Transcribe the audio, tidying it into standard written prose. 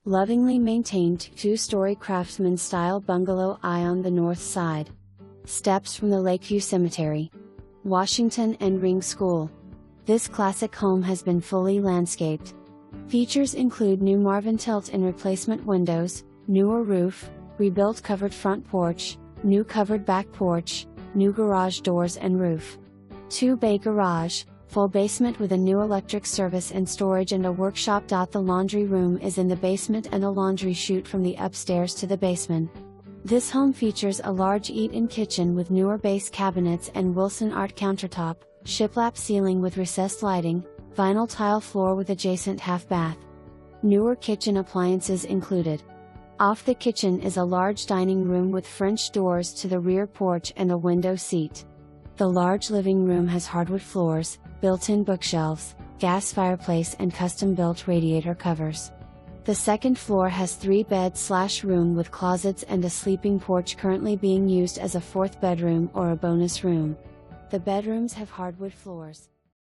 Lovingly maintained two-story Craftsman-style bungalow on the north side. Steps from the Lakeview Cemetery, Washington and Ring School. This classic home has been fully landscaped. Features include new Marvin tilt and replacement windows, newer roof, rebuilt covered front porch, new covered back porch, new garage doors and roof. 2-bay garage, full basement with a new electric service and storage and a workshop. The laundry room is in the basement and a laundry chute from the upstairs to the basement. This home features a large eat-in kitchen with newer base cabinets and Wilson art countertop, shiplap ceiling with recessed lighting, vinyl tile floor with adjacent half bath. Newer kitchen appliances included. Off the kitchen is a large dining room with French doors to the rear porch and a window seat. The large living room has hardwood floors, built-in bookshelves, gas fireplace and custom-built radiator covers. The second floor has 3 bed/room with closets and a sleeping porch currently being used as a 4th bedroom or a bonus room. The bedrooms have hardwood floors.